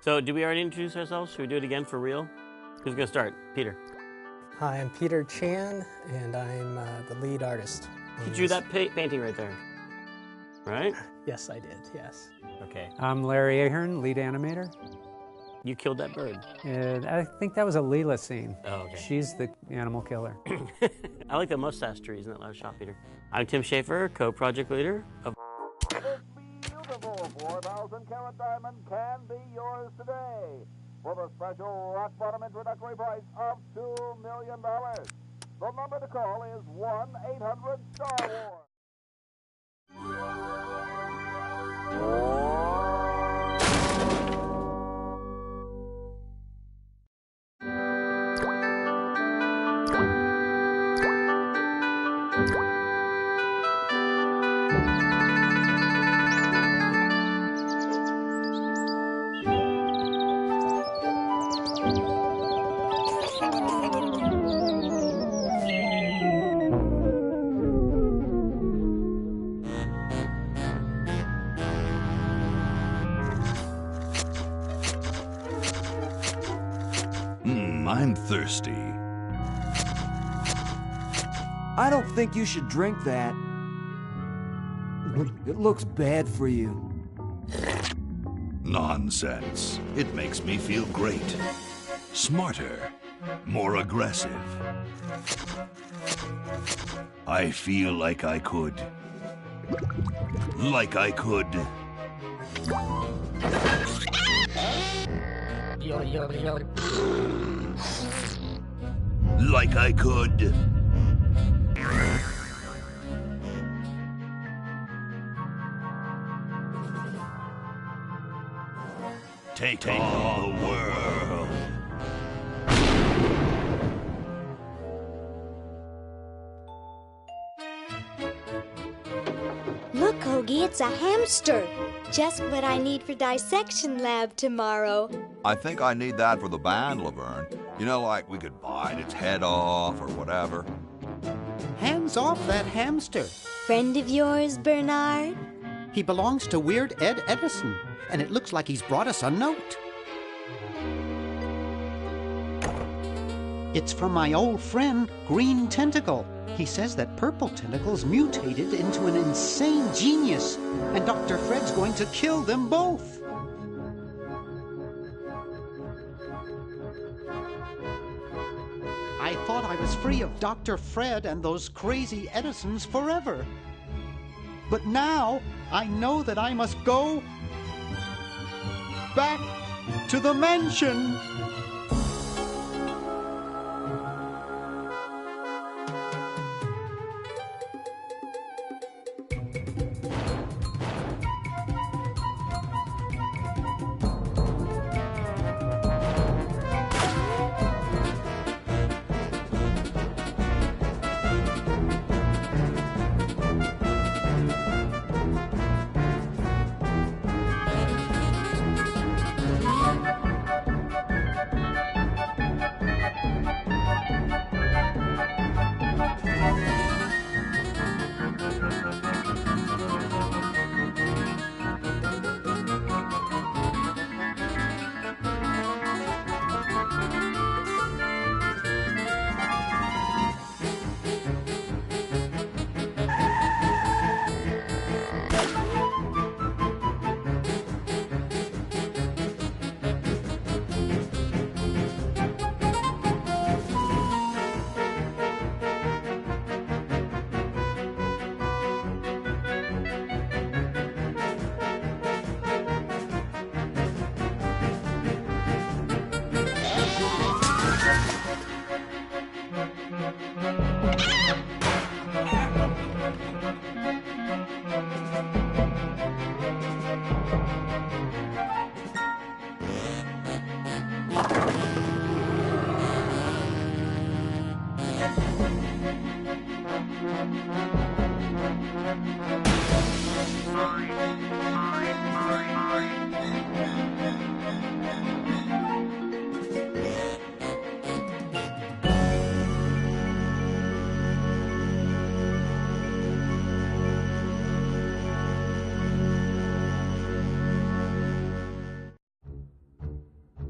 So, did we already introduce ourselves? Should we do it again for real? Who's going to start? Peter. Hi, I'm Peter Chan, and I'm the lead artist. You drew that painting right there, right? Yes, I did, yes. Okay. I'm Larry Ahern, lead animator. You killed that bird. I think that was a Leela scene. Oh, okay. She's the animal killer. I like the mustache trees in that last shot, Peter. I'm Tim Schaefer, co-project leader of... This beautiful 4,000-carat diamond can be yours today for the special rock-bottom introductory price of $2 million. The number to call is 1-800-STAR-WARS. I'm thirsty. I don't think you should drink that. It looks bad for you. Nonsense. It makes me feel great. Smarter. More aggressive. I feel like I could. Like I could. Like I could. Take on the world. Look, Hoagie, it's a hamster. Just what I need for dissection lab tomorrow. I think I need that for the band, Laverne. You know, like we could bite its head off or whatever. Hands off that hamster. Friend of yours, Bernard? He belongs to Weird Ed Edison, and it looks like he's brought us a note. It's from my old friend, Green Tentacle. He says that Purple Tentacle's mutated into an insane genius, and Dr. Fred's going to kill them both. I thought I was free of Dr. Fred and those crazy Edisons forever. But now I know that I must go back to the mansion.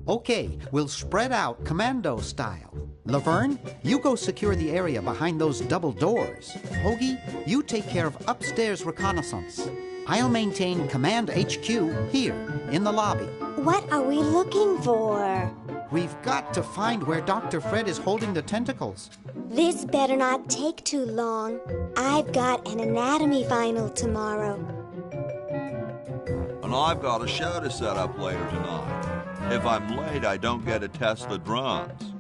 Okay, we'll spread out commando style. Laverne, you go secure the area behind those double doors. Hoagie, you take care of upstairs reconnaissance. I'll maintain Command HQ here, in the lobby. What are we looking for? We've got to find where Dr. Fred is holding the tentacles. This better not take too long. I've got an anatomy final tomorrow. And I've got a show to set up later tonight. If I'm late, I don't get to test the drums.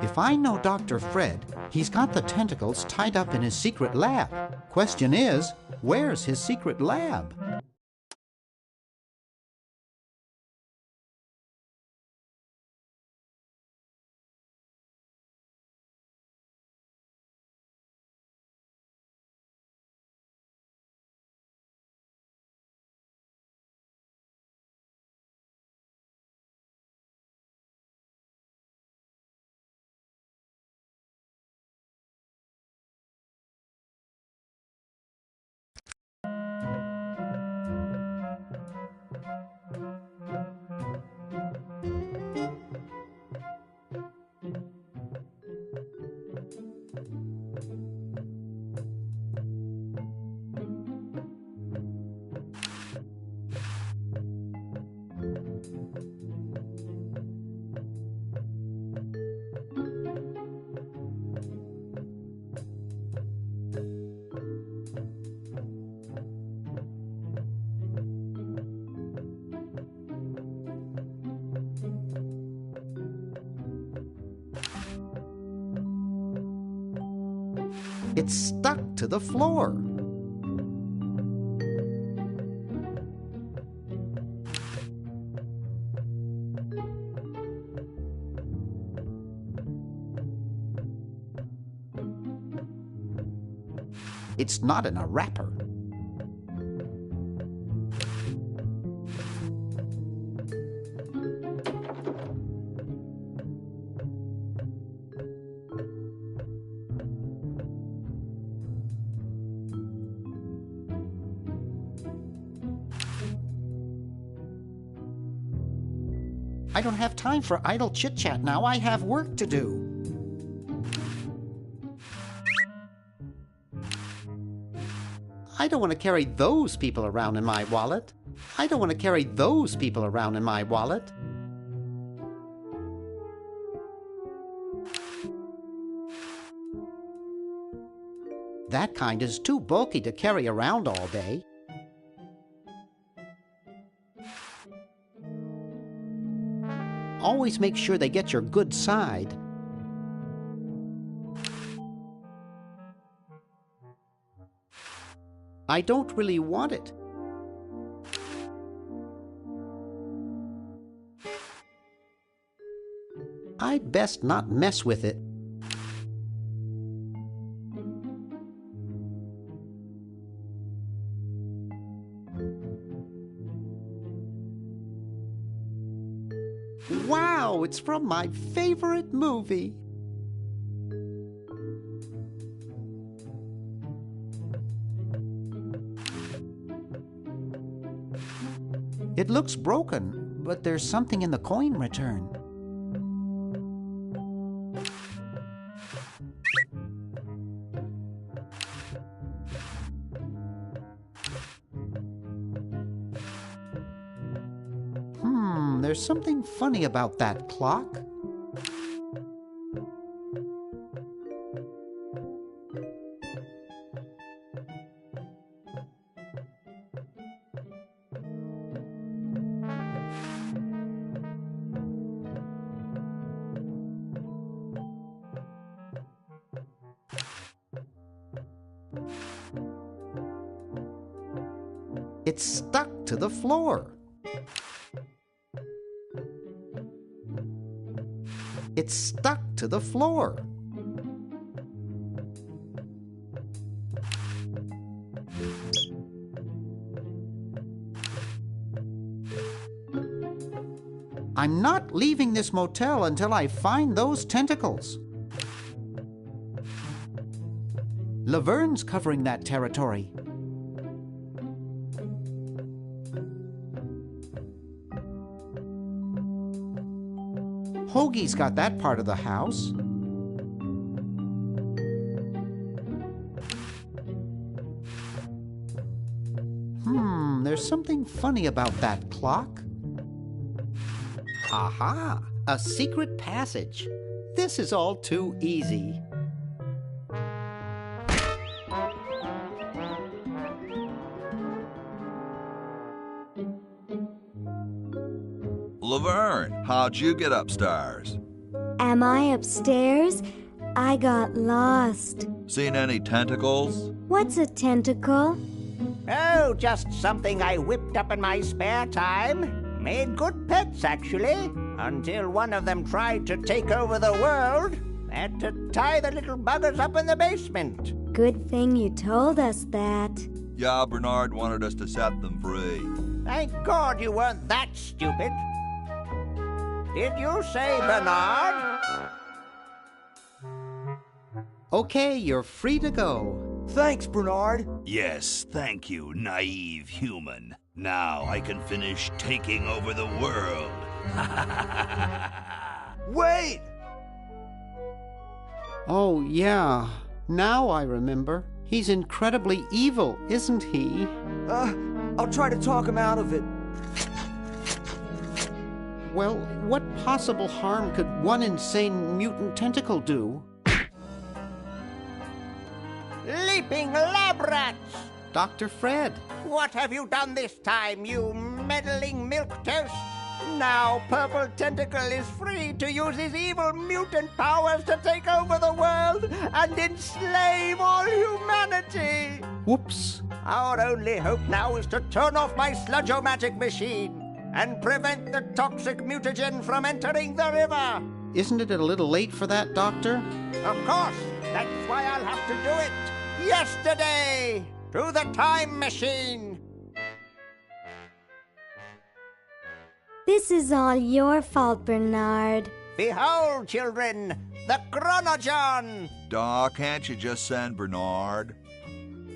If I know Dr. Fred, he's got the tentacles tied up in his secret lab. Question is, where's his secret lab? It's stuck to the floor. It's not in a wrapper. I don't have time for idle chit-chat now. I have work to do. I don't want to carry those people around in my wallet. I don't want to carry those people around in my wallet. That kind is too bulky to carry around all day. Always make sure they get your good side. I don't really want it. I'd best not mess with it. Wow, it's from my favorite movie. It looks broken, but there's something in the coin return. There's something funny about that clock. It's stuck to the floor. It's stuck to the floor. I'm not leaving this motel until I find those tentacles. Laverne's covering that territory. Hoagie's got that part of the house. There's something funny about that clock. Aha! A secret passage. This is all too easy. Laverne, how'd you get upstairs? Am I upstairs? I got lost. Seen any tentacles? What's a tentacle? Oh, just something I whipped up in my spare time. Made good pets, actually, until one of them tried to take over the world. Had to tie the little buggers up in the basement. Good thing you told us that. Yeah, Bernard wanted us to set them free. Thank God you weren't that stupid. Did you say Bernard? Okay, you're free to go. Thanks, Bernard. Yes, thank you, naive human. Now I can finish taking over the world. Wait! Oh, yeah. Now I remember. He's incredibly evil, isn't he? I'll try to talk him out of it. Well, what possible harm could one insane mutant tentacle do? Leaping lab rats! Dr. Fred. What have you done this time, you meddling milquetoast? Now Purple Tentacle is free to use his evil mutant powers to take over the world and enslave all humanity! Whoops. Our only hope now is to turn off my sludge-o-magic machine and prevent the toxic mutagen from entering the river. Isn't it a little late for that, Doctor? Of course. That's why I'll have to do it. Yesterday! To the time machine! This is all your fault, Bernard. Behold, children, the Chronogon! Doc, can't you just send Bernard?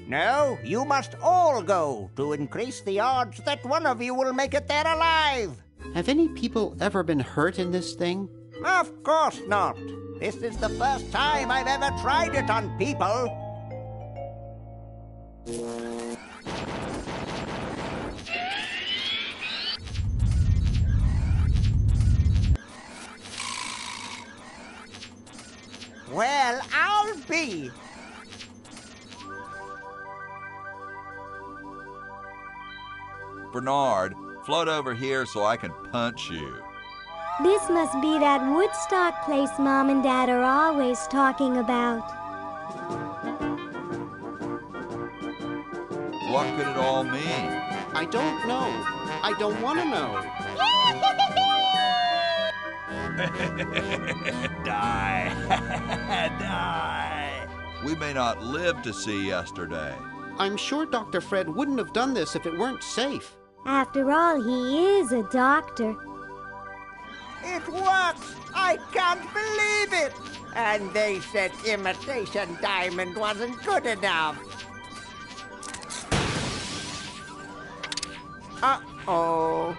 No, you must all go to increase the odds that one of you will make it there alive. Have any people ever been hurt in this thing? Of course not. This is the first time I've ever tried it on people. Well, I'll be. Bernard, float over here so I can punch you. This must be that Woodstock place Mom and Dad are always talking about. What could it all mean? I don't know. I don't want to know. Die. Die. We may not live to see yesterday. I'm sure Dr. Fred wouldn't have done this if it weren't safe. After all, he is a doctor. It works! I can't believe it! And they said imitation diamond wasn't good enough. Uh-oh.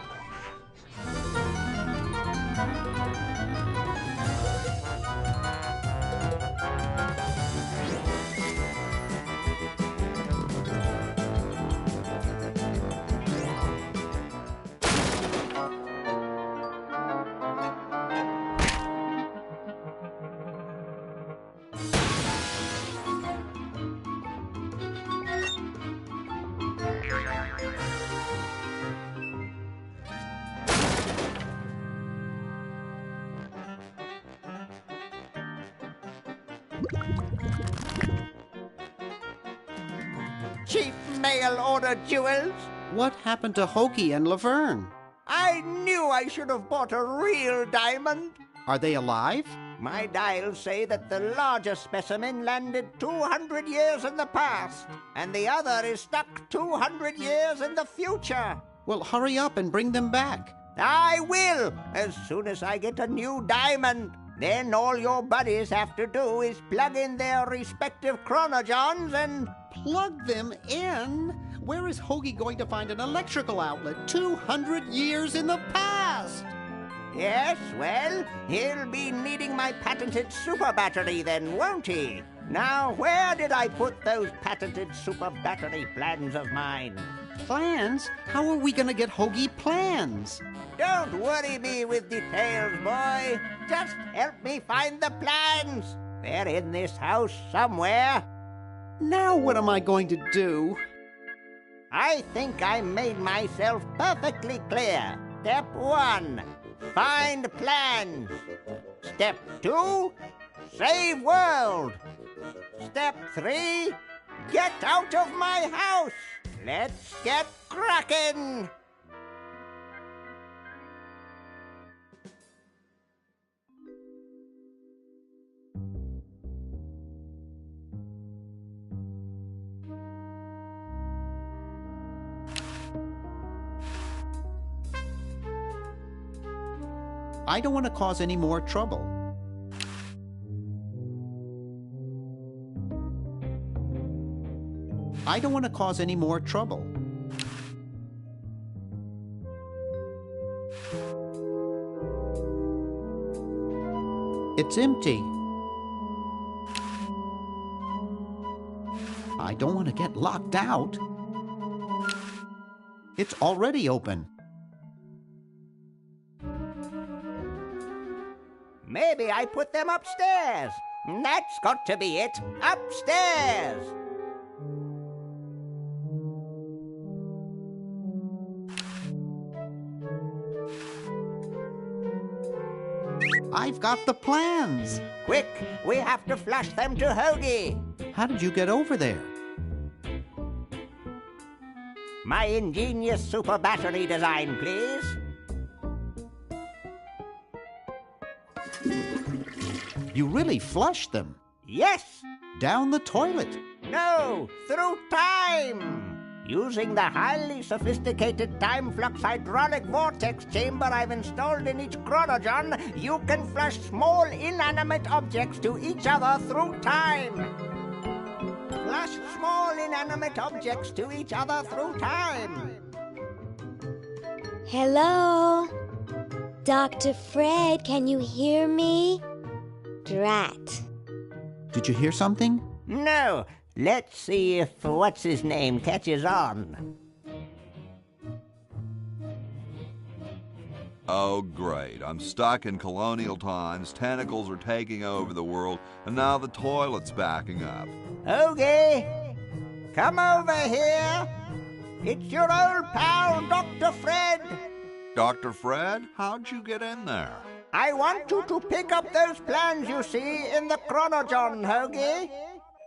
Cheap mail-order jewels? What happened to Hoagie and Laverne? I knew I should have bought a real diamond. Are they alive? My dials say that the larger specimen landed 200 years in the past, and the other is stuck 200 years in the future. Well, hurry up and bring them back. I will, as soon as I get a new diamond. Then all your buddies have to do is plug in their respective chronogons and... Plug them in? Where is Hoagie going to find an electrical outlet 200 years in the past? Yes, well, he'll be needing my patented super battery then, won't he? Now, where did I put those patented super battery plans of mine? Plans? How are we gonna get Hoagie plans? Don't worry me with details, boy. Just help me find the plans. They're in this house somewhere. Now what am I going to do? I think I made myself perfectly clear. Step 1, find plans. Step 2, save world. Step 3, get out of my house. Let's get cracking. I don't want to cause any more trouble. I don't want to cause any more trouble. It's empty. I don't want to get locked out. It's already open. Maybe I put them upstairs. That's got to be it. Upstairs. I've got the plans. Quick, we have to flush them to Hoagie. How did you get over there? My ingenious super battery design, please. You really flushed them? Yes. Down the toilet? No, through time. Using the highly sophisticated time flux hydraulic vortex chamber I've installed in each chronogon, you can flush small inanimate objects to each other through time. Flush small inanimate objects to each other through time. Hello? Dr. Fred, can you hear me? Drat. Did you hear something? No. Let's see if what's-his-name catches on. Oh, great. I'm stuck in colonial times, tentacles are taking over the world, and now the toilet's backing up. Hoagie, come over here. It's your old pal, Dr. Fred. Dr. Fred, how'd you get in there? I want you to pick up those plans you see in the chronogon, Hoagie.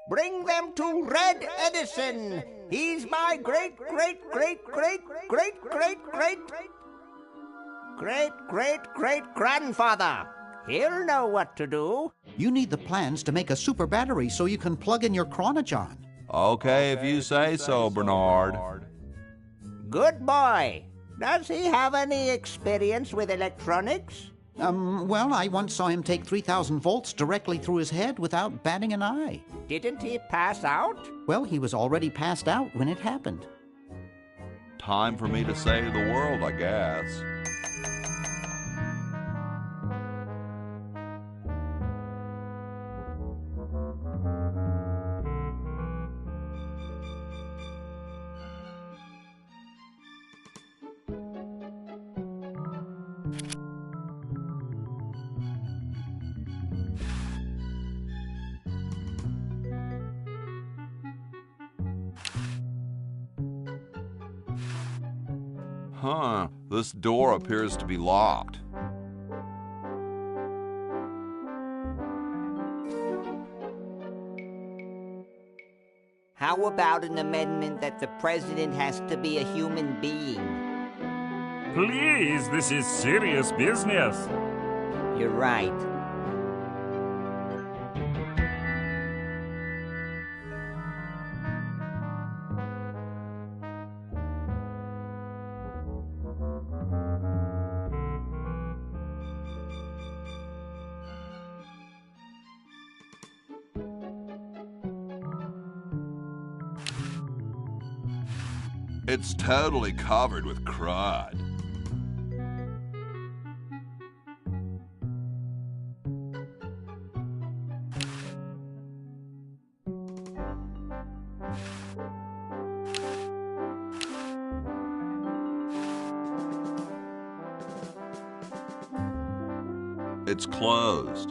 Bring them to Red Edison. He's my great-great-great-great-great-great-great-great-great-grandfather. He'll know what to do. You need the plans to make a super battery so you can plug in your chronogon. Okay, if you say so, Bernard. Good boy. Does he have any experience with electronics? Well, I once saw him take 3,000 volts directly through his head without batting an eye. Didn't he pass out? Well, he was already passed out when it happened. Time for me to save the world, I guess. Huh, this door appears to be locked. How about an amendment that the president has to be a human being? Please, this is serious business. You're right. It's totally covered with crud. It's closed.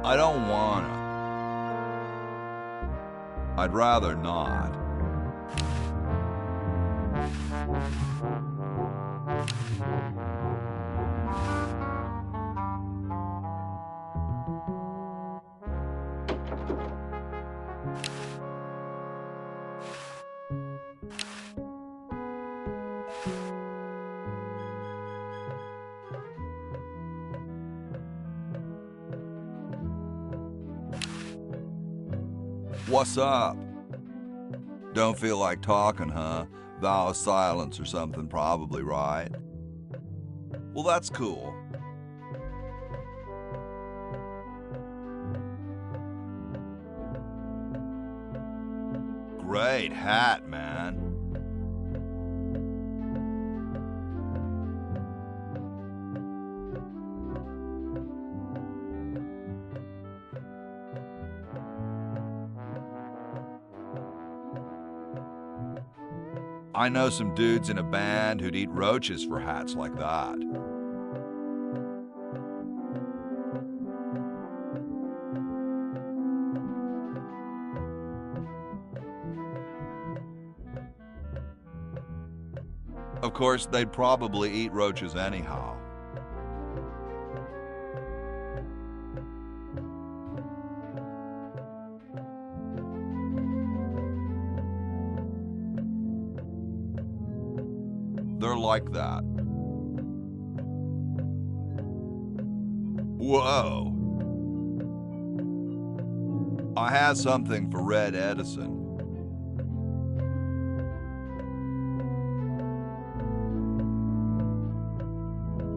I don't wanna. I'd rather not. What's up? Don't feel like talking, huh? Vow of silence or something, probably, right? Well, that's cool. Great hat, man. I know some dudes in a band who'd eat roaches for hats like that. Of course, they'd probably eat roaches anyhow. They're like that. Whoa. I have something for Red Edison.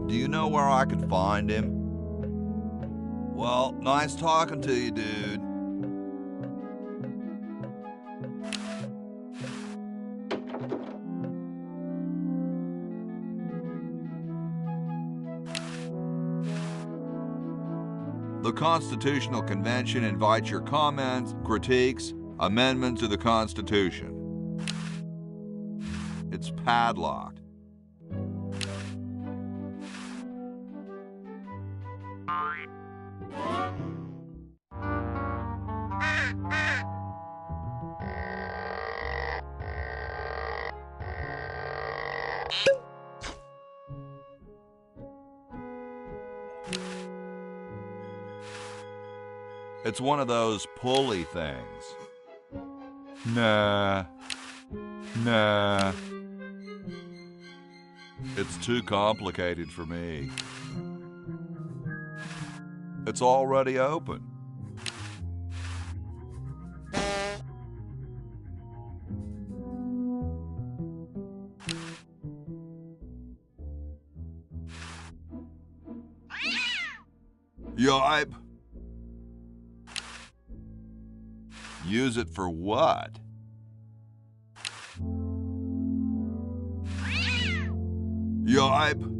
Do you know where I could find him? Well, nice talking to you, dude. The Constitutional Convention invites your comments, critiques, amendments to the Constitution. It's padlocked. It's one of those pulley things. Nah. It's too complicated for me. It's already open. Yipe. Use it for what? Yipe.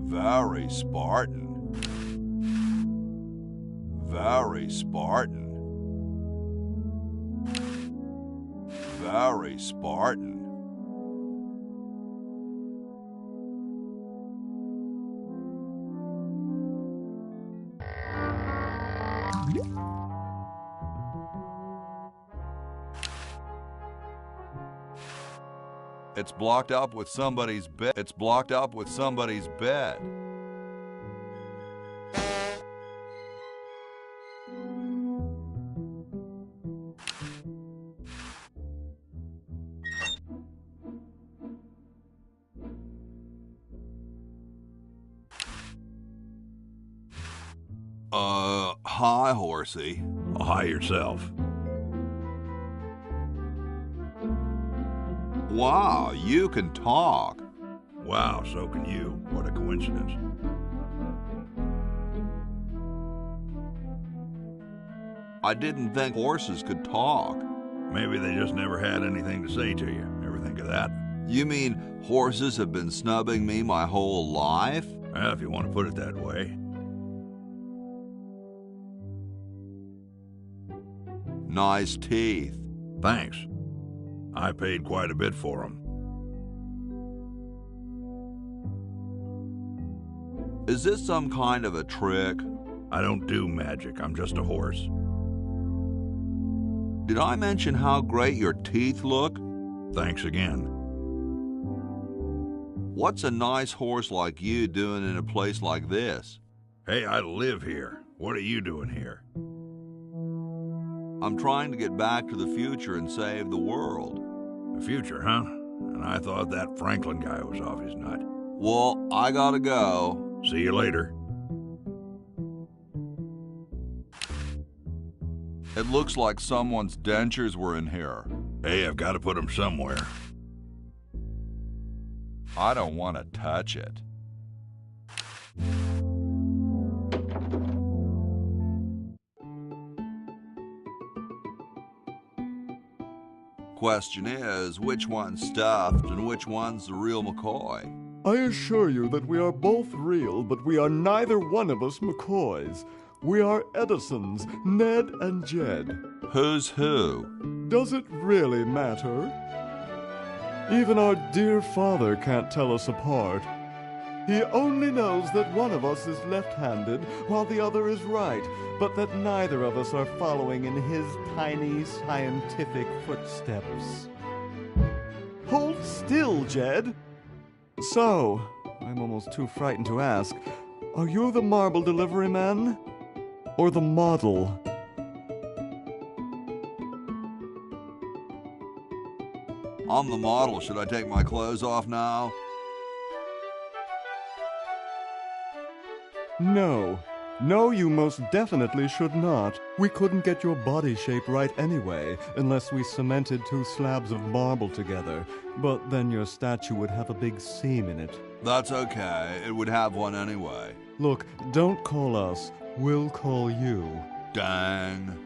Very Spartan. Very Spartan. Very Spartan. It's blocked up with somebody's bed. It's blocked up with somebody's bed. Hi, horsey. Hi yourself. Wow, you can talk. Wow, so can you. What a coincidence. I didn't think horses could talk. Maybe they just never had anything to say to you. Ever think of that? You mean horses have been snubbing me my whole life? Well, if you want to put it that way. Nice teeth. Thanks. I paid quite a bit for them. Is this some kind of a trick? I don't do magic. I'm just a horse. Did I mention how great your teeth look? Thanks again. What's a nice horse like you doing in a place like this? Hey, I live here. What are you doing here? I'm trying to get back to the future and save the world. The future, huh? And I thought that Franklin guy was off his nut. Well, I gotta go. See you later. It looks like someone's dentures were in here. Hey, I've got to put them somewhere. I don't want to touch it. Question is, which one's stuffed and which one's the real McCoy? I assure you that we are both real, but we are neither one of us McCoys. We are Edisons, Ned and Jed. Who's who? Does it really matter? Even our dear father can't tell us apart. He only knows that one of us is left-handed while the other is right, but that neither of us are following in his tiny scientific footsteps. Hold still, Jed! So, I'm almost too frightened to ask, are you the marble delivery man? Or the model? I'm the model. Should I take my clothes off now? No. No, you most definitely should not. We couldn't get your body shape right anyway, unless we cemented 2 slabs of marble together. But then your statue would have a big seam in it. That's okay. It would have one anyway. Look, don't call us. We'll call you. Dang.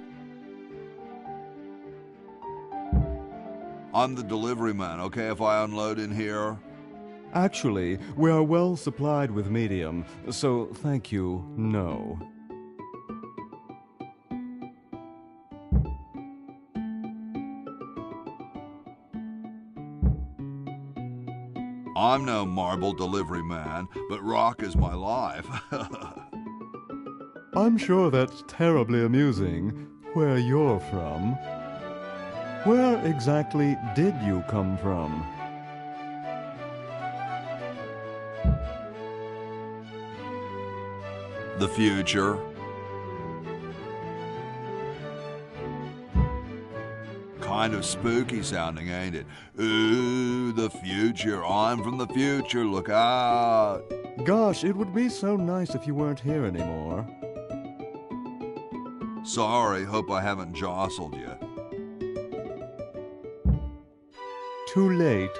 I'm the delivery man, okay if I unload in here? Actually, we are well supplied with medium, so thank you, no. I'm no marble delivery man, but rock is my life. I'm sure that's terribly amusing, where you're from. Where exactly did you come from? The future. Kind of spooky sounding, ain't it? Ooh, the future. I'm from the future. Look out. Gosh, it would be so nice if you weren't here anymore. Sorry, hope I haven't jostled you. Too late.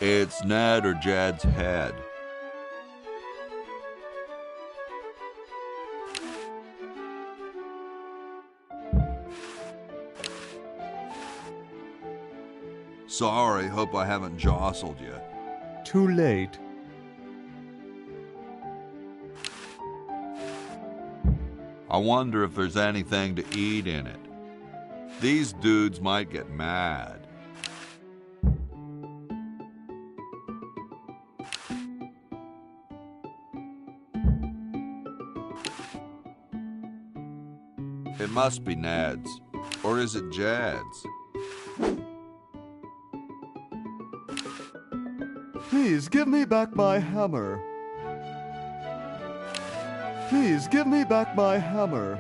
It's Ned or Jed's head. Sorry, hope I haven't jostled you. Too late. I wonder if there's anything to eat in it. These dudes might get mad. It must be Ned's. Or is it Jed's? Please give me back my hammer. Please give me back my hammer.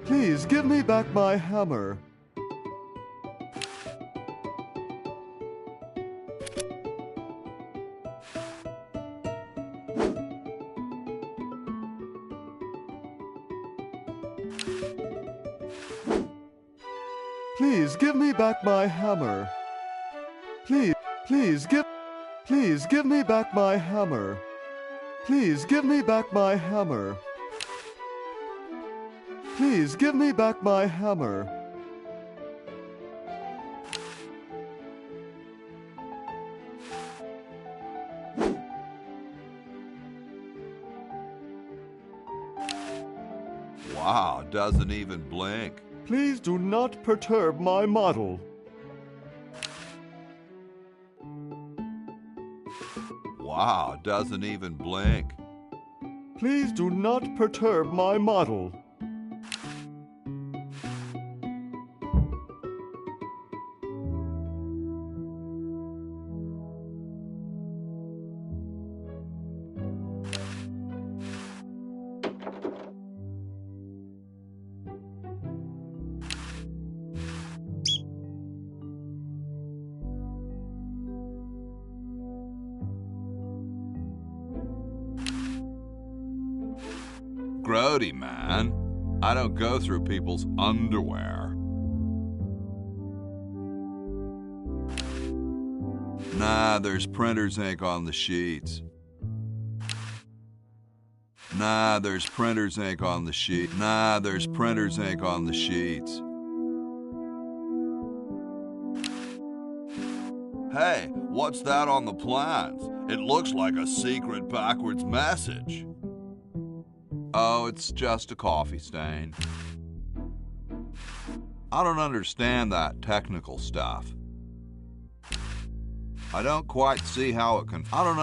Please give me back my hammer. Please give me back my hammer. Please give me back my hammer. Please give me back my hammer. Please give me back my hammer. Wow, doesn't even blink. Please do not perturb my model. Wow, doesn't even blink. Please do not perturb my model. Grody, man. I don't go through people's underwear. Nah, there's printer's ink on the sheets. Nah, there's printer's ink on the sheet. Nah, there's printer's ink on the sheets. Hey, what's that on the plans? It looks like a secret backwards message. Oh, it's just a coffee stain. I don't understand that technical stuff. I don't quite see how it can fly.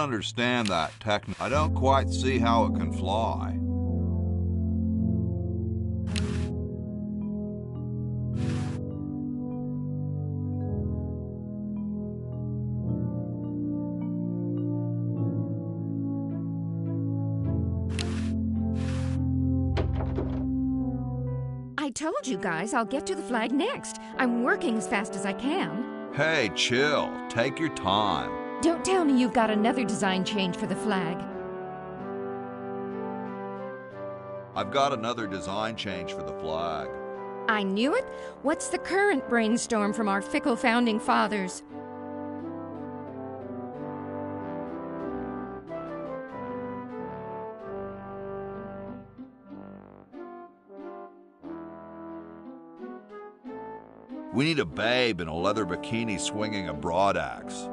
I told you guys I'll get to the flag next. I'm working as fast as I can. Hey, chill. Take your time. Don't tell me you've got another design change for the flag. I've got another design change for the flag. I knew it. What's the current brainstorm from our fickle founding fathers? We need a babe in a leather bikini swinging a broadaxe.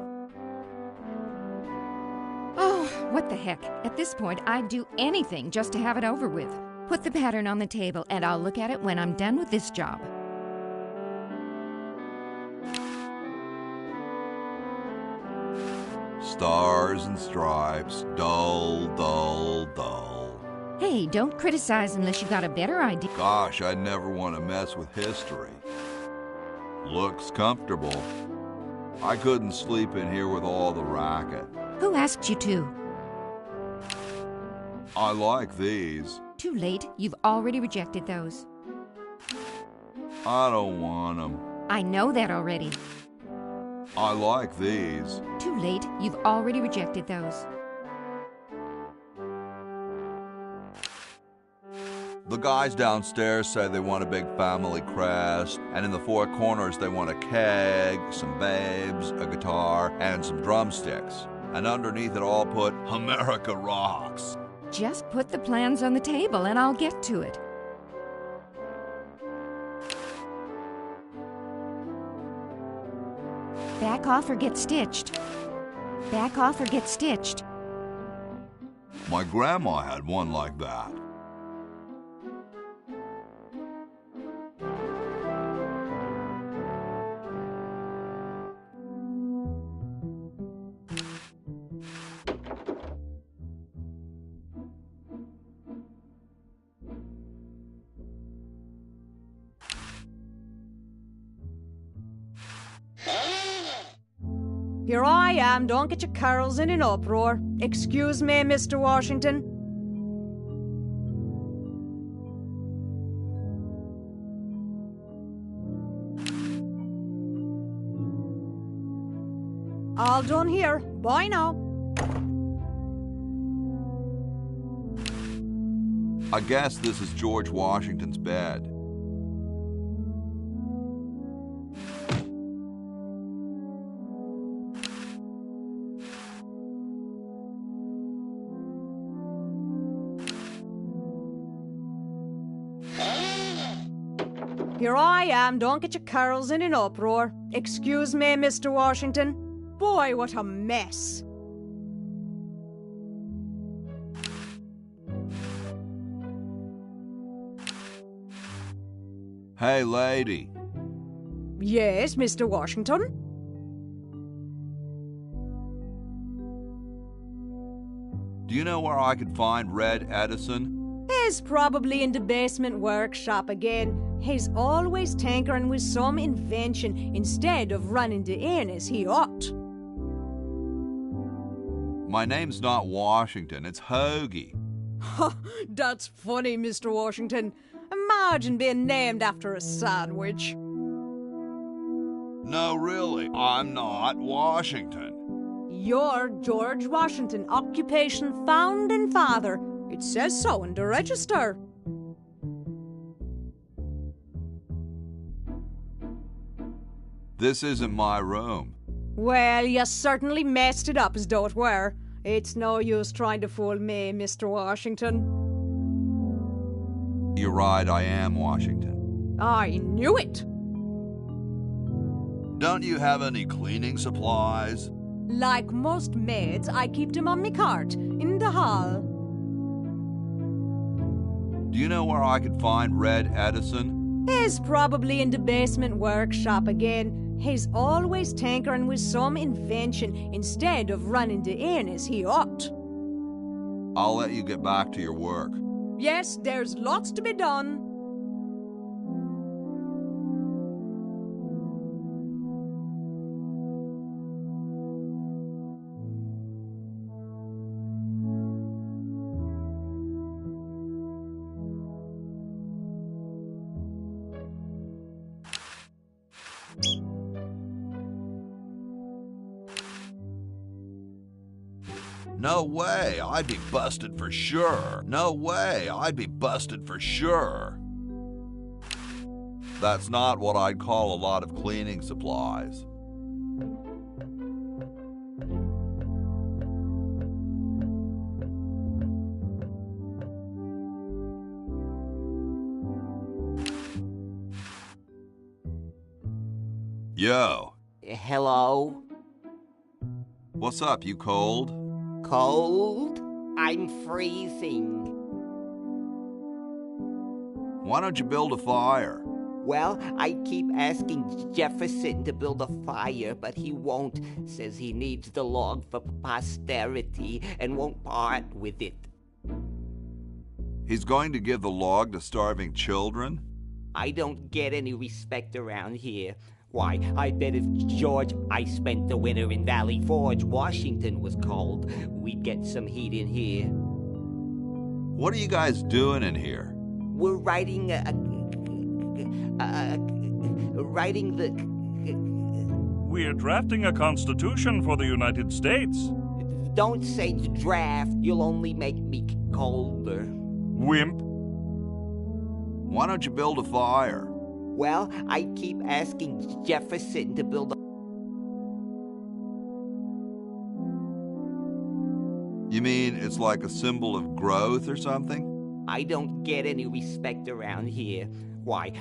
Oh, what the heck. At this point, I'd do anything just to have it over with. Put the pattern on the table, and I'll look at it when I'm done with this job. Stars and stripes, dull, dull, dull. Hey, don't criticize unless you got a better idea. Gosh, I'd never want to mess with history. Looks comfortable. I couldn't sleep in here with all the racket. Who asked you to? I like these. Too late. You've already rejected those. I don't want them. I know that already. I like these. Too late. You've already rejected those. The guys downstairs say they want a big family crest, and in the four corners they want a keg, some babes, a guitar, and some drumsticks. And underneath it all put, America rocks. Just put the plans on the table and I'll get to it. Back off or get stitched. Back off or get stitched. My grandma had one like that. Here I am, don't get your carols in an uproar. Excuse me, Mr. Washington. All done here. Bye now. I guess this is George Washington's bed. Here I am, don't get your carols in an uproar. Excuse me, Mr. Washington. Boy, what a mess. Hey, lady. Yes, Mr. Washington? Do you know where I could find Red Edison? He's probably in the basement workshop again. He's always tinkering with some invention instead of running the inn as he ought. My name's not Washington, it's Hoagie. That's funny, Mr. Washington. Imagine being named after a sandwich. No, really, I'm not Washington. You're George Washington, occupation founding father. It says so in the register. This isn't my room. Well, you certainly messed it up as though it were. It's no use trying to fool me, Mr. Washington. You're right, I am Washington. I knew it. Don't you have any cleaning supplies? Like most maids, I keep them on me cart, in the hall. Do you know where I could find Red Edison? He's probably in the basement workshop again. He's always tinkering with some invention instead of running the inn as he ought. I'll let you get back to your work. Yes, there's lots to be done. No way, I'd be busted for sure. No way, I'd be busted for sure. That's not what I'd call a lot of cleaning supplies. Yo. Hello? What's up, you cold? Cold? I'm freezing. Why don't you build a fire? Well, I keep asking Jefferson to build a fire, but he won't. Says he needs the log for posterity and won't part with it. He's going to give the log to starving children? I don't get any respect around here. Why, I bet if George I spent the winter in Valley Forge, Washington was cold, we'd get some heat in here. What are you guys doing in here? We're writing We're drafting a constitution for the United States. Don't say draft, you'll only make me colder. Wimp. Why don't you build a fire? Well, I keep asking Jefferson to build a... You mean it's like a symbol of growth or something? I don't get any respect around here. Why?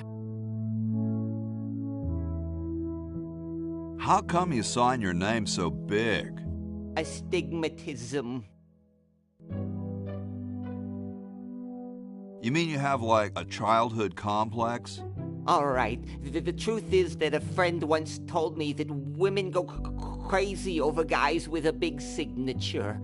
How come you sign your name so big? Astigmatism. You mean you have like a childhood complex? All right. The truth is that a friend once told me that women go crazy over guys with a big signature.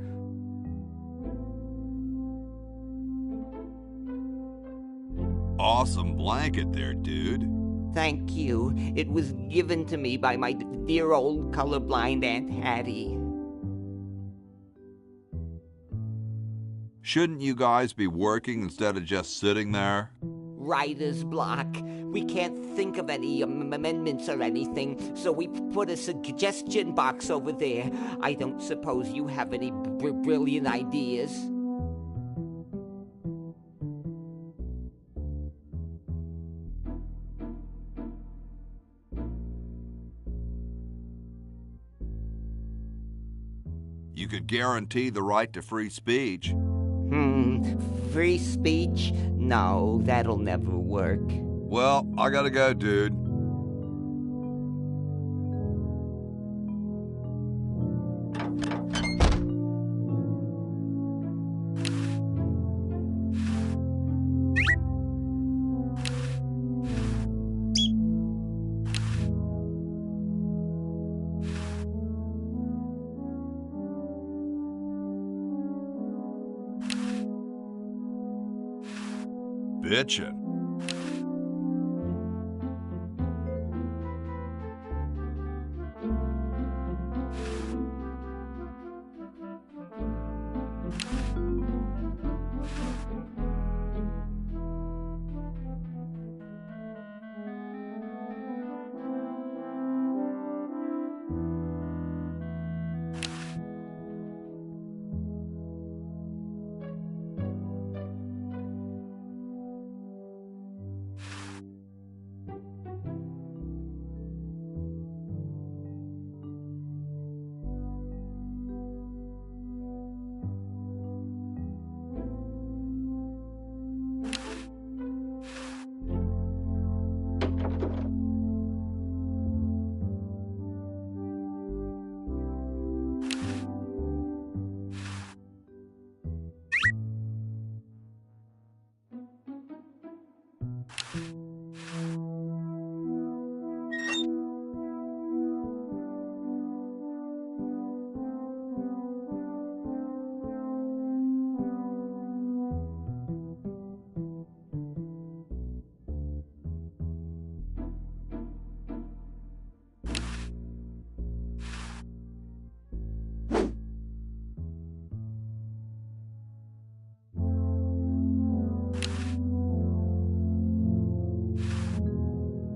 Awesome blanket there, dude. Thank you. It was given to me by my dear old colorblind Aunt Hattie. Shouldn't you guys be working instead of just sitting there? Writer's block. We can't think of any amendments or anything, so we put a suggestion box over there. I don't suppose you have any brilliant ideas? You could guarantee the right to free speech. Free speech? No, that'll never work. Well, I gotta go, dude. Bitchin'.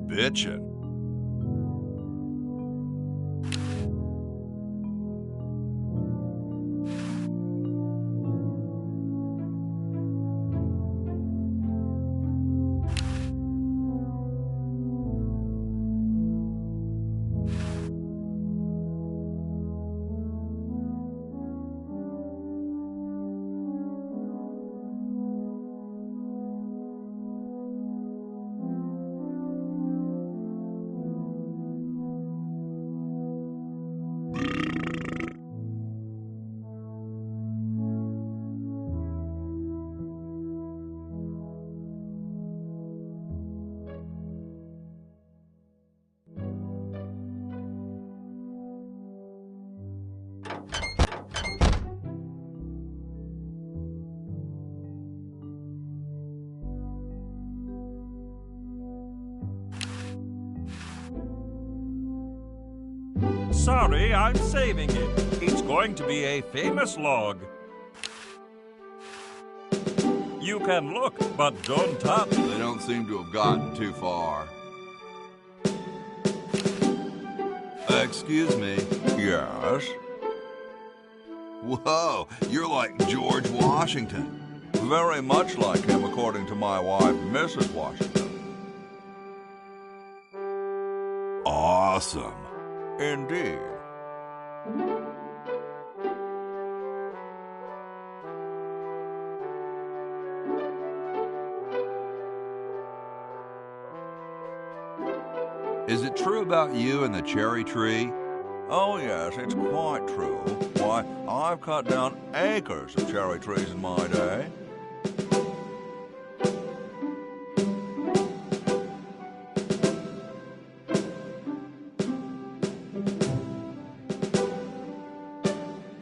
Bitchin'. Sorry, I'm saving it. It's going to be a famous log. You can look, but don't touch. They don't seem to have gotten too far. Excuse me. Yes? Whoa, you're like George Washington. Very much like him, according to my wife, Mrs. Washington. Awesome. Indeed. Is it true about you and the cherry tree? Oh yes, it's quite true. Why, I've cut down acres of cherry trees in my day.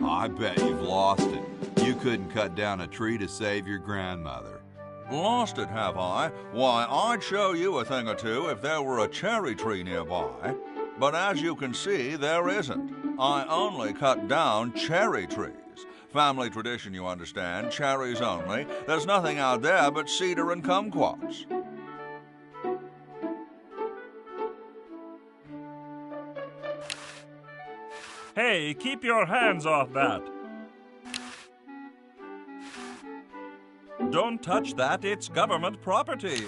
I bet you've lost it. You couldn't cut down a tree to save your grandmother. Lost it, have I? Why, I'd show you a thing or two if there were a cherry tree nearby. But as you can see, there isn't. I only cut down cherry trees. Family tradition, you understand, cherries only. There's nothing out there but cedar and kumquats. Hey, keep your hands off that. Don't touch that, it's government property.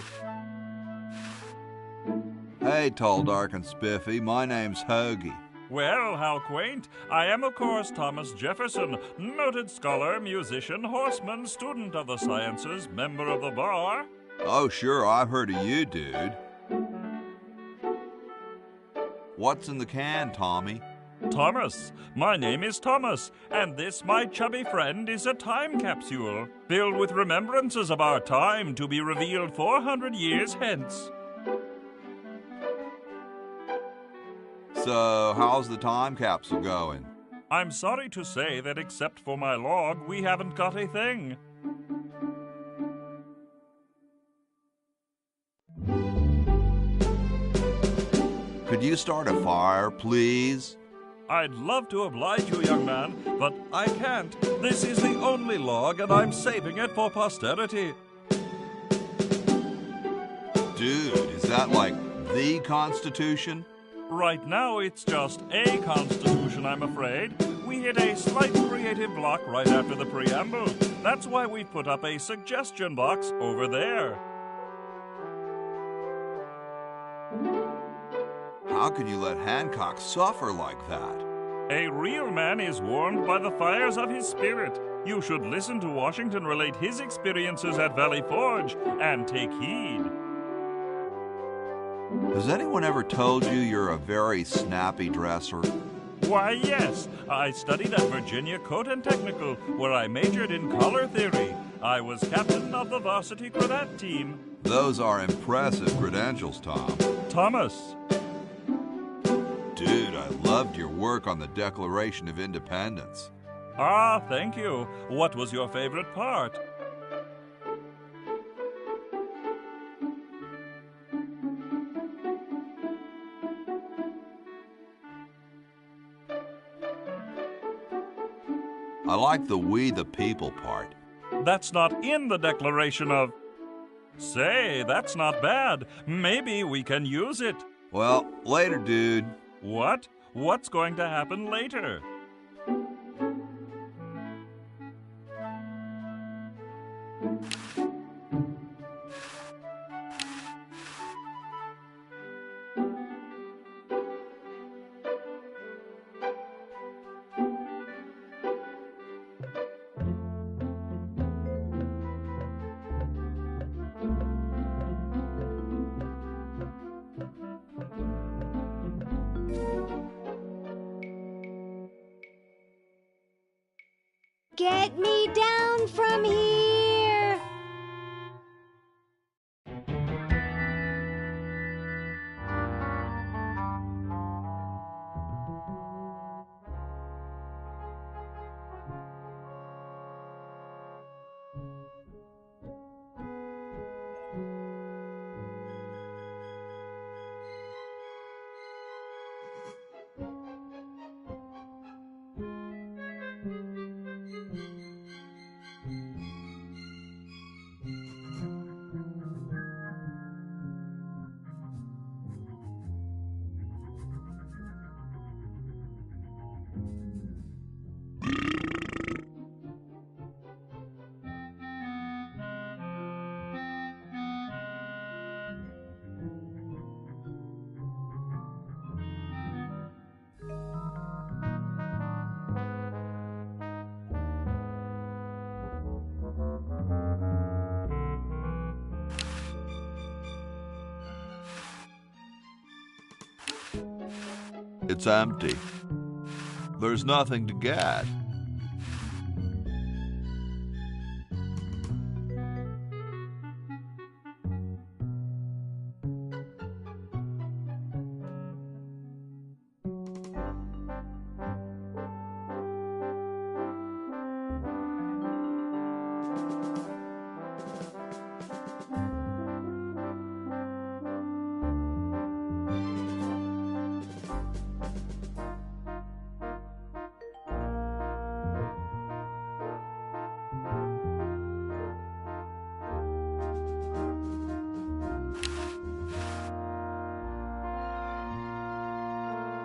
Hey, tall, dark, and spiffy, my name's Hoagie. Well, how quaint. I am, of course, Thomas Jefferson, noted scholar, musician, horseman, student of the sciences, member of the bar. Oh, sure, I've heard of you, dude. What's in the can, Tommy? Thomas. My name is Thomas, and this, my chubby friend, is a time capsule filled with remembrances of our time to be revealed 400 years hence. So, how's the time capsule going? I'm sorry to say that except for my log, we haven't got a thing. Could you start a fire, please? I'd love to oblige you, young man, but I can't. This is the only log, and I'm saving it for posterity. Dude, is that like the Constitution? Right now, it's just a constitution, I'm afraid. We hit a slight creative block right after the preamble. That's why we put up a suggestion box over there. How can you let Hancock suffer like that? A real man is warmed by the fires of his spirit. You should listen to Washington relate his experiences at Valley Forge and take heed. Has anyone ever told you you're a very snappy dresser? Why, yes. I studied at Virginia Coat and Technical, where I majored in color theory. I was captain of the varsity cravat team. Those are impressive credentials, Tom. Thomas. Dude, I loved your work on the Declaration of Independence. Ah, thank you. What was your favorite part? I like the we the people part. That's not in the Declaration of... Say, that's not bad. Maybe we can use it. Well, later, dude. What? What's going to happen later? Get me down from here! It's empty. There's nothing to get.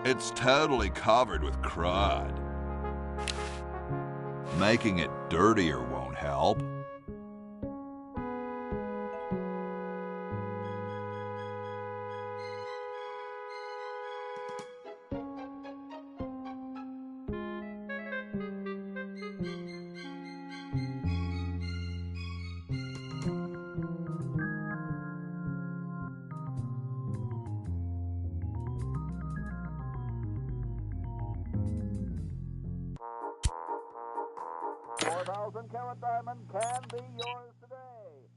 It's totally covered with crud. Making it dirtier won't help. 1,000-carat diamond can be yours today.